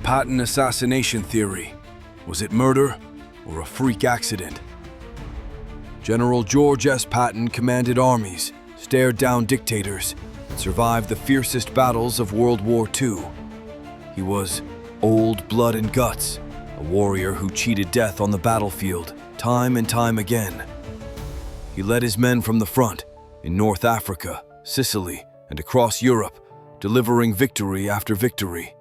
Patton assassination theory. Was it murder or a freak accident? General George S. Patton commanded armies, stared down dictators, and survived the fiercest battles of World War II. He was old blood and guts, a warrior who cheated death on the battlefield time and time again. He led his men from the front in North Africa, Sicily, and across Europe, delivering victory after victory.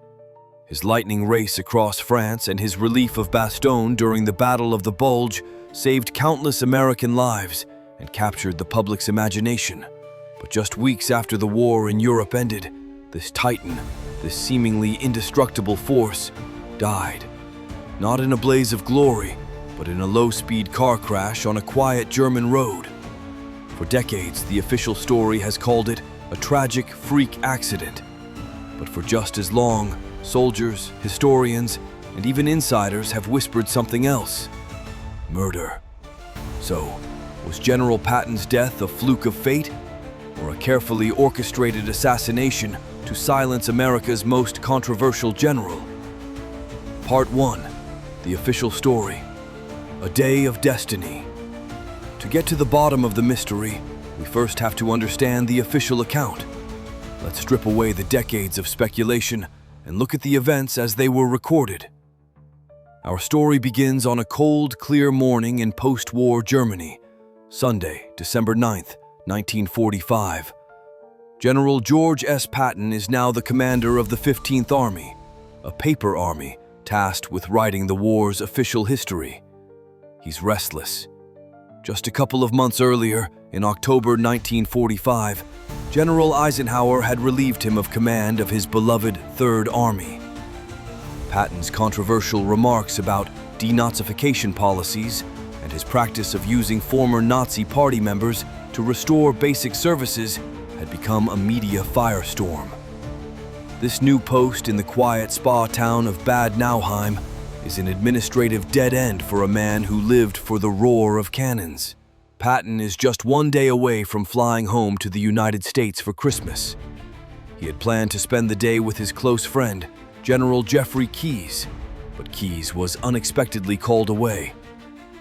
His lightning race across France and his relief of Bastogne during the Battle of the Bulge saved countless American lives and captured the public's imagination. But just weeks after the war in Europe ended, this titan, this seemingly indestructible force, died. Not in a blaze of glory, but in a low-speed car crash on a quiet German road. For decades, the official story has called it a tragic freak accident. But for just as long, soldiers, historians, and even insiders have whispered something else: murder. So, was General Patton's death a fluke of fate, or a carefully orchestrated assassination to silence America's most controversial general? Part 1. The official story. A day of destiny. To get to the bottom of the mystery, we first have to understand the official account. Let's strip away the decades of speculation and look at the events as they were recorded. Our story begins on a cold, clear morning in post-war Germany, Sunday, December 9th, 1945. General George S. Patton is now the commander of the 15th Army, a paper army tasked with writing the war's official history. He's restless. Just a couple of months earlier, in October 1945, General Eisenhower had relieved him of command of his beloved Third Army. Patton's controversial remarks about denazification policies and his practice of using former Nazi party members to restore basic services had become a media firestorm. This new post in the quiet spa town of Bad Nauheim is an administrative dead end for a man who lived for the roar of cannons. Patton is just one day away from flying home to the United States for Christmas. He had planned to spend the day with his close friend, General Jeffrey Keyes, but Keyes was unexpectedly called away.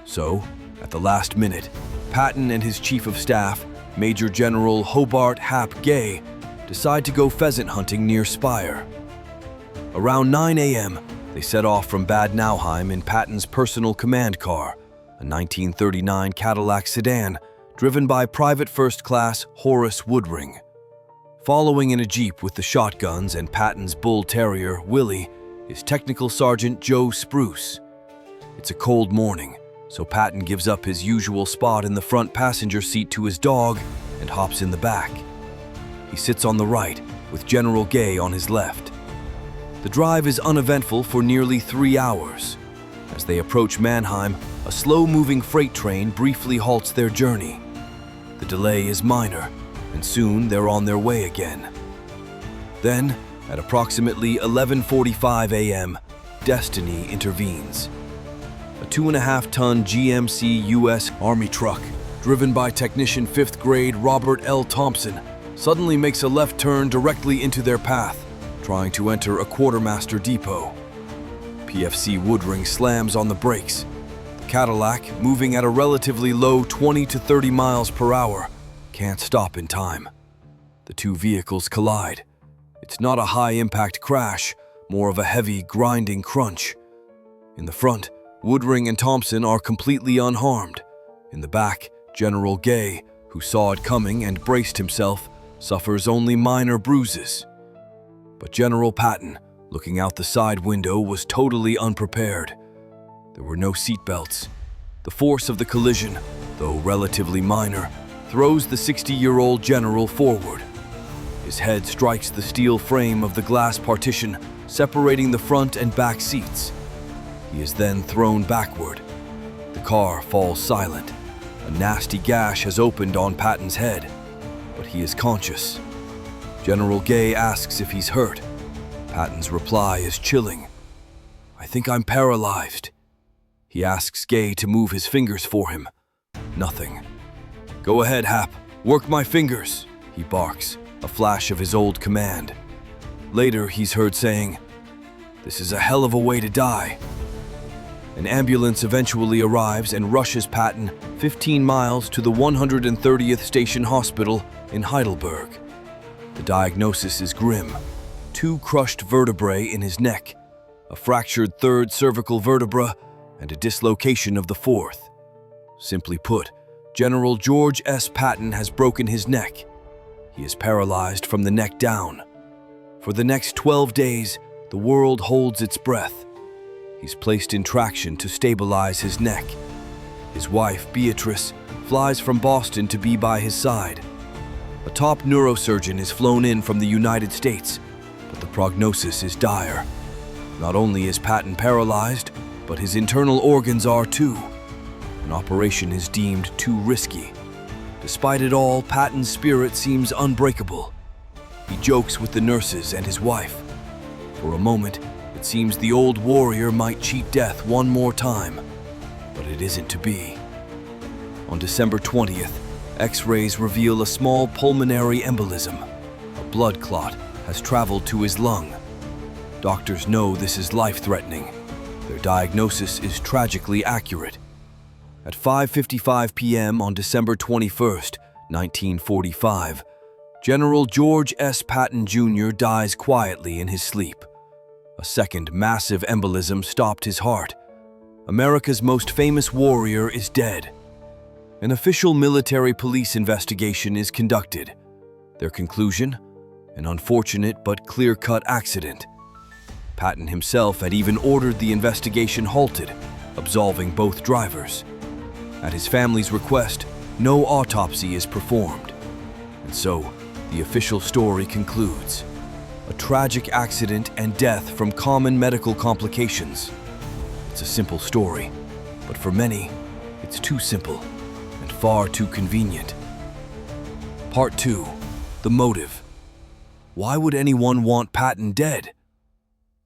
So, at the last minute, Patton and his chief of staff, Major General Hobart Hap Gay, decide to go pheasant hunting near Speyer. Around 9 a.m., they set off from Bad Nauheim in Patton's personal command car, a 1939 Cadillac sedan driven by Private First Class Horace Woodring. Following in a Jeep with the shotguns and Patton's bull terrier, Willie, is Technical Sergeant Joe Spruce. It's a cold morning, so Patton gives up his usual spot in the front passenger seat to his dog and hops in the back. He sits on the right, with General Gay on his left. The drive is uneventful for nearly 3 hours. As they approach Mannheim, a slow-moving freight train briefly halts their journey. The delay is minor, and soon they're on their way again. Then, at approximately 11:45 a.m., destiny intervenes. A 2.5-ton GMC U.S. Army truck, driven by technician 5th grade Robert L. Thompson, suddenly makes a left turn directly into their path, trying to enter a quartermaster depot. PFC Woodring slams on the brakes. The Cadillac, moving at a relatively low 20 to 30 miles per hour, can't stop in time. The two vehicles collide. It's not a high-impact crash, more of a heavy, grinding crunch. In the front, Woodring and Thompson are completely unharmed. In the back, General Gay, who saw it coming and braced himself, suffers only minor bruises. But General Patton, looking out the side window, was totally unprepared. There were no seatbelts. The force of the collision, though relatively minor, throws the 60-year-old general forward. His head strikes the steel frame of the glass partition, separating the front and back seats. He is then thrown backward. The car falls silent. A nasty gash has opened on Patton's head, but he is conscious. General Gay asks if he's hurt. Patton's reply is chilling. "I think I'm paralyzed." He asks Gay to move his fingers for him. Nothing. "Go ahead, Hap. Work my fingers," he barks, a flash of his old command. Later, he's heard saying, This is a hell of a way to die. An ambulance eventually arrives and rushes Patton 15 miles to the 130th Station Hospital in Heidelberg. The diagnosis is grim. 2 crushed vertebrae in his neck, a fractured 3rd cervical vertebra, and a dislocation of the 4th. Simply put, General George S. Patton has broken his neck. He is paralyzed from the neck down. For the next 12 days, the world holds its breath. He's placed in traction to stabilize his neck. His wife, Beatrice, flies from Boston to be by his side. A top neurosurgeon is flown in from the United States, but the prognosis is dire. Not only is Patton paralyzed, but his internal organs are too. An operation is deemed too risky. Despite it all, Patton's spirit seems unbreakable. He jokes with the nurses and his wife. For a moment, it seems the old warrior might cheat death one more time, but it isn't to be. On December 20th, X-rays reveal a small pulmonary embolism. A blood clot has traveled to his lung. Doctors know this is life-threatening. Their diagnosis is tragically accurate. At 5:55 p.m. on December 21st, 1945, General George S. Patton Jr. dies quietly in his sleep. A second massive embolism stopped his heart. America's most famous warrior is dead. An official military police investigation is conducted. Their conclusion? An unfortunate but clear-cut accident. Patton himself had even ordered the investigation halted, absolving both drivers. At his family's request, no autopsy is performed. And so, the official story concludes. A tragic accident and death from common medical complications. It's a simple story, but for many, it's too simple and far too convenient. Part 2. The motive. Why would anyone want Patton dead?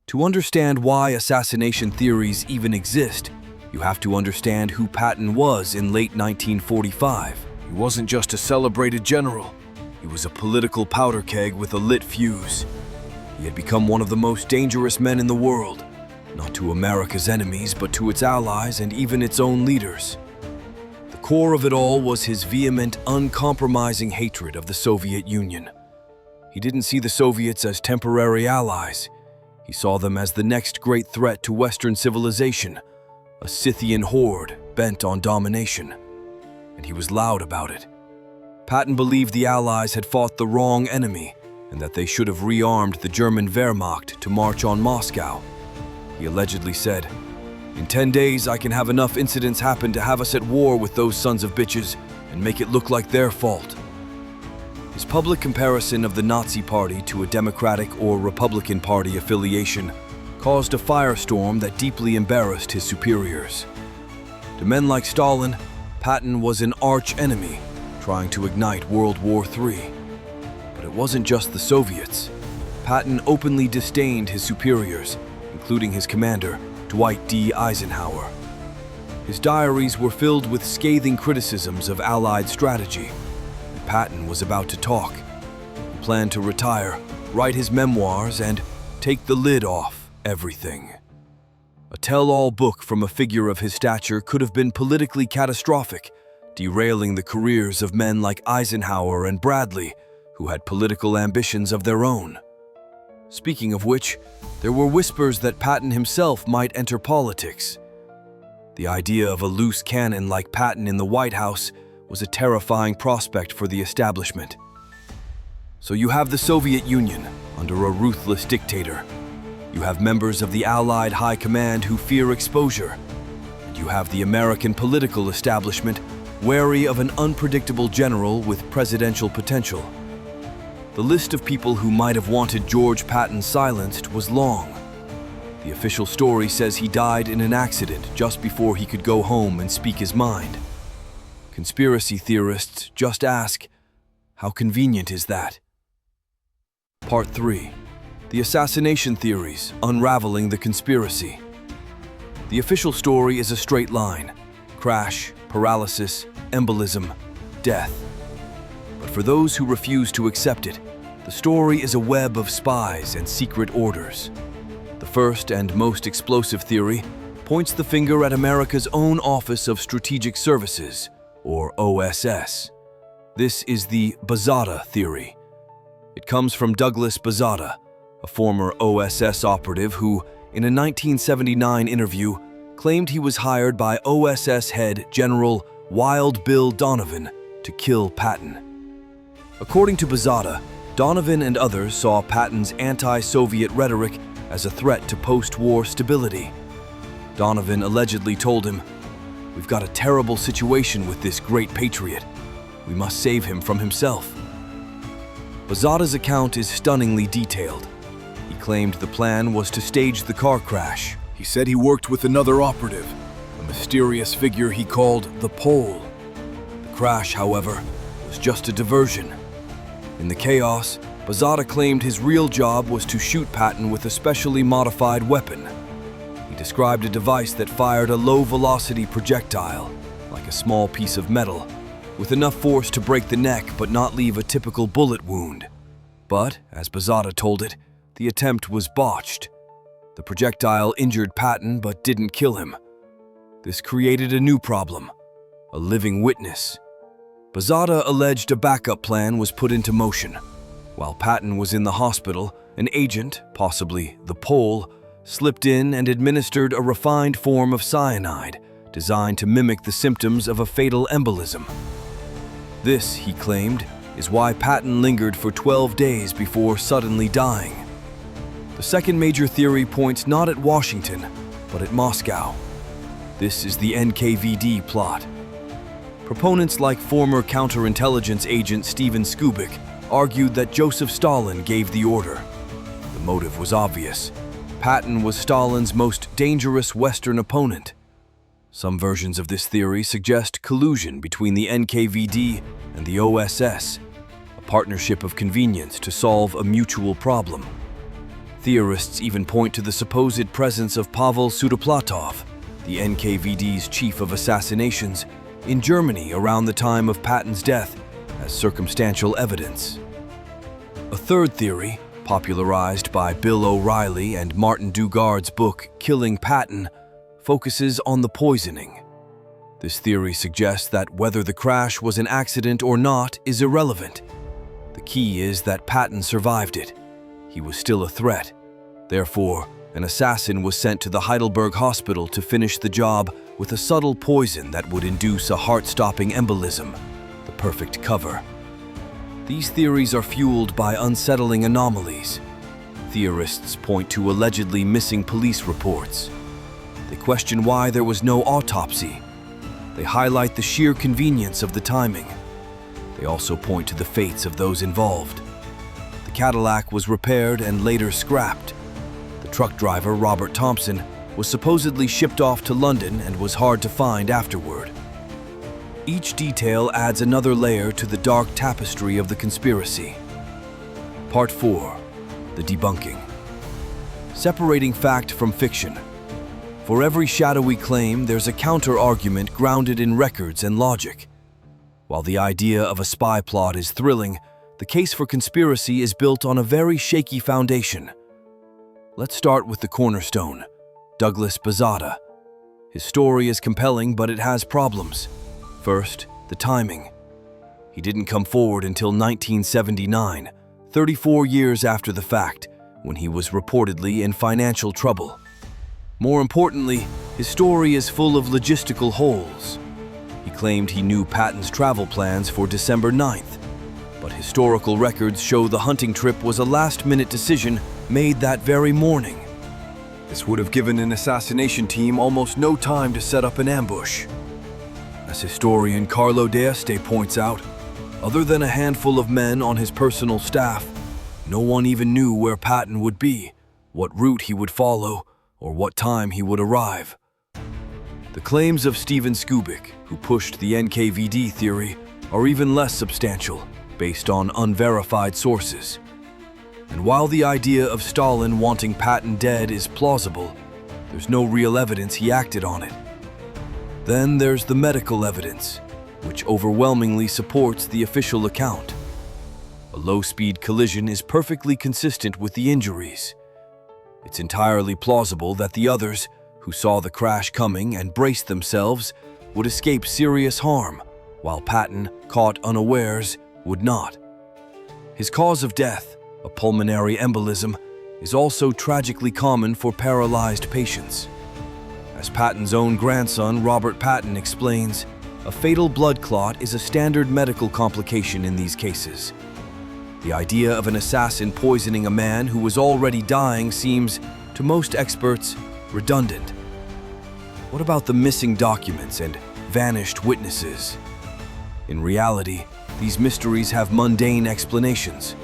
To understand why assassination theories even exist, you have to understand who Patton was in late 1945. He wasn't just a celebrated general. He was a political powder keg with a lit fuse. He had become one of the most dangerous men in the world, not to America's enemies, but to its allies and even its own leaders. The core of it all was his vehement, uncompromising hatred of the Soviet Union. He didn't see the Soviets as temporary allies. He saw them as the next great threat to Western civilization, a Scythian horde bent on domination. And he was loud about it. Patton believed the Allies had fought the wrong enemy and that they should have rearmed the German Wehrmacht to march on Moscow. He allegedly said, "In 10 days I can have enough incidents happen to have us at war with those sons of bitches and make it look like their fault." His public comparison of the Nazi Party to a Democratic or Republican Party affiliation caused a firestorm that deeply embarrassed his superiors. To men like Stalin, Patton was an arch-enemy trying to ignite World War III. But it wasn't just the Soviets. Patton openly disdained his superiors, including his commander, Dwight D. Eisenhower. His diaries were filled with scathing criticisms of Allied strategy. And Patton was about to talk. He planned to retire, write his memoirs, and take the lid off everything. A tell-all book from a figure of his stature could have been politically catastrophic, derailing the careers of men like Eisenhower and Bradley, who had political ambitions of their own. Speaking of which, there were whispers that Patton himself might enter politics. The idea of a loose cannon like Patton in the White House was a terrifying prospect for the establishment. So you have the Soviet Union under a ruthless dictator. You have members of the Allied High Command who fear exposure. And you have the American political establishment wary of an unpredictable general with presidential potential. The list of people who might have wanted George Patton silenced was long. The official story says he died in an accident just before he could go home and speak his mind. Conspiracy theorists just ask, how convenient is that? Part 3. The assassination theories, unraveling the conspiracy. The official story is a straight line: crash, paralysis, embolism, death. But for those who refuse to accept it, the story is a web of spies and secret orders. The first and most explosive theory points the finger at America's own Office of Strategic Services, or OSS. This is the Bazata theory. It comes from Douglas Bazata, a former OSS operative who, in a 1979 interview, claimed he was hired by OSS head General Wild Bill Donovan to kill Patton. According to Bazata, Donovan and others saw Patton's anti-Soviet rhetoric as a threat to post-war stability. Donovan allegedly told him, "We've got a terrible situation with this great patriot. We must save him from himself." Bazata's account is stunningly detailed. He claimed the plan was to stage the car crash. He said he worked with another operative, a mysterious figure he called the Pole. The crash, however, was just a diversion. In the chaos, Bazata claimed his real job was to shoot Patton with a specially modified weapon. He described a device that fired a low-velocity projectile, like a small piece of metal, with enough force to break the neck but not leave a typical bullet wound. But, as Bazata told it, the attempt was botched. The projectile injured Patton but didn't kill him. This created a new problem: a living witness. Bazata alleged a backup plan was put into motion. While Patton was in the hospital, an agent, possibly the Pole, slipped in and administered a refined form of cyanide designed to mimic the symptoms of a fatal embolism. This, he claimed, is why Patton lingered for 12 days before suddenly dying. The second major theory points not at Washington, but at Moscow. This is the NKVD plot. Proponents like former counterintelligence agent Steven Skubik argued that Joseph Stalin gave the order. The motive was obvious. Patton was Stalin's most dangerous Western opponent. Some versions of this theory suggest collusion between the NKVD and the OSS, a partnership of convenience to solve a mutual problem. Theorists even point to the supposed presence of Pavel Sudoplatov, the NKVD's chief of assassinations, in Germany around the time of Patton's death as circumstantial evidence. A third theory, popularized by Bill O'Reilly and Martin Dugard's book Killing Patton, focuses on the poisoning. This theory suggests that whether the crash was an accident or not is irrelevant. The key is that Patton survived it. He was still a threat. Therefore, an assassin was sent to the Heidelberg hospital to finish the job with a subtle poison that would induce a heart-stopping embolism, the perfect cover. These theories are fueled by unsettling anomalies. Theorists point to allegedly missing police reports. They question why there was no autopsy. They highlight the sheer convenience of the timing. They also point to the fates of those involved. The Cadillac was repaired and later scrapped. The truck driver, Robert Thompson, was supposedly shipped off to London and was hard to find afterward. Each detail adds another layer to the dark tapestry of the conspiracy. Part 4. The debunking. Separating fact from fiction. For every shadowy claim, there's a counter-argument grounded in records and logic. While the idea of a spy plot is thrilling, the case for conspiracy is built on a very shaky foundation. Let's start with the cornerstone, Douglas Bazata. His story is compelling, but it has problems. First, the timing. He didn't come forward until 1979, 34 years after the fact, when he was reportedly in financial trouble. More importantly, his story is full of logistical holes. He claimed he knew Patton's travel plans for December 9th, but historical records show the hunting trip was a last-minute decision made that very morning. This would have given an assassination team almost no time to set up an ambush. As historian Carlo D'Este points out, other than a handful of men on his personal staff, no one even knew where Patton would be, what route he would follow, or what time he would arrive. The claims of Steven Skubik, who pushed the NKVD theory, are even less substantial, based on unverified sources. And while the idea of Stalin wanting Patton dead is plausible, there's no real evidence he acted on it. Then there's the medical evidence, which overwhelmingly supports the official account. A low-speed collision is perfectly consistent with the injuries. It's entirely plausible that the others, who saw the crash coming and braced themselves, would escape serious harm, while Patton, caught unawares, would not. His cause of death, a pulmonary embolism, is also tragically common for paralyzed patients. As Patton's own grandson, Robert Patton, explains, a fatal blood clot is a standard medical complication in these cases. The idea of an assassin poisoning a man who was already dying seems, to most experts, redundant. What about the missing documents and vanished witnesses? In reality, these mysteries have mundane explanations.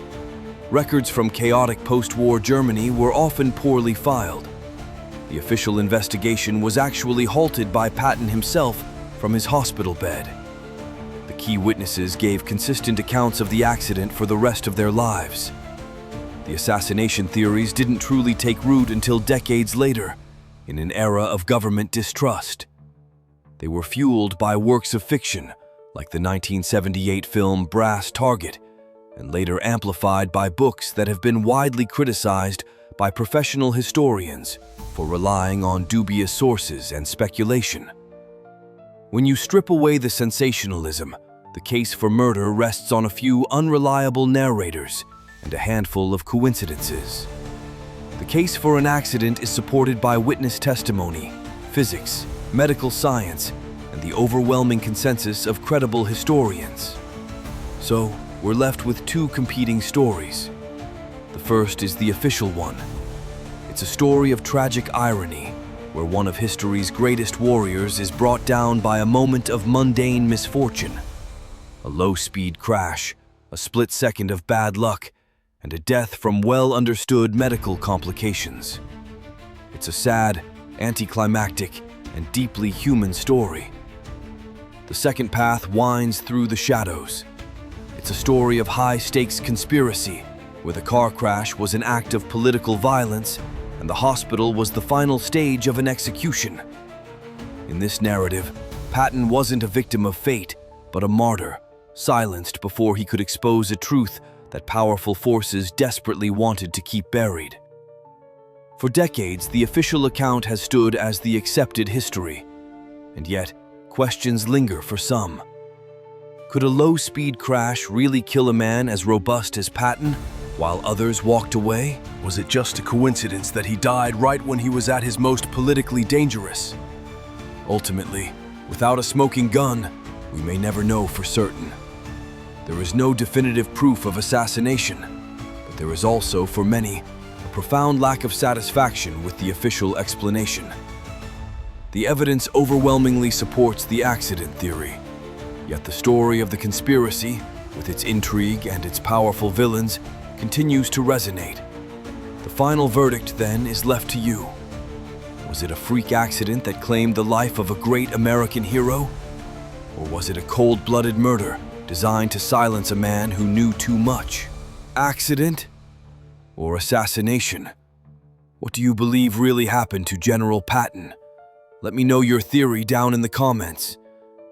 Records from chaotic post-war Germany were often poorly filed. The official investigation was actually halted by Patton himself from his hospital bed. The key witnesses gave consistent accounts of the accident for the rest of their lives. The assassination theories didn't truly take root until decades later, in an era of government distrust. They were fueled by works of fiction, like the 1978 film Brass Target, and later amplified by books that have been widely criticized by professional historians for relying on dubious sources and speculation. When you strip away the sensationalism, the case for murder rests on a few unreliable narrators and a handful of coincidences. The case for an accident is supported by witness testimony, physics, medical science, and the overwhelming consensus of credible historians. So, we're left with two competing stories. The first is the official one. It's a story of tragic irony, where one of history's greatest warriors is brought down by a moment of mundane misfortune. A low-speed crash, a split second of bad luck, and a death from well-understood medical complications. It's a sad, anticlimactic, and deeply human story. The second path winds through the shadows. It's a story of high-stakes conspiracy, where the car crash was an act of political violence and the hospital was the final stage of an execution. In this narrative, Patton wasn't a victim of fate, but a martyr, silenced before he could expose a truth that powerful forces desperately wanted to keep buried. For decades, the official account has stood as the accepted history, and yet questions linger for some. Could a low-speed crash really kill a man as robust as Patton, while others walked away? Was it just a coincidence that he died right when he was at his most politically dangerous? Ultimately, without a smoking gun, we may never know for certain. There is no definitive proof of assassination, but there is also, for many, a profound lack of satisfaction with the official explanation. The evidence overwhelmingly supports the accident theory, yet the story of the conspiracy, with its intrigue and its powerful villains, continues to resonate. The final verdict, then, is left to you. Was it a freak accident that claimed the life of a great American hero? Or was it a cold-blooded murder designed to silence a man who knew too much? Accident or assassination? What do you believe really happened to General Patton? Let me know your theory down in the comments.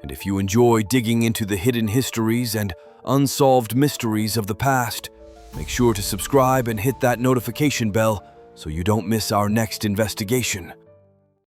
And if you enjoy digging into the hidden histories and unsolved mysteries of the past, make sure to subscribe and hit that notification bell so you don't miss our next investigation.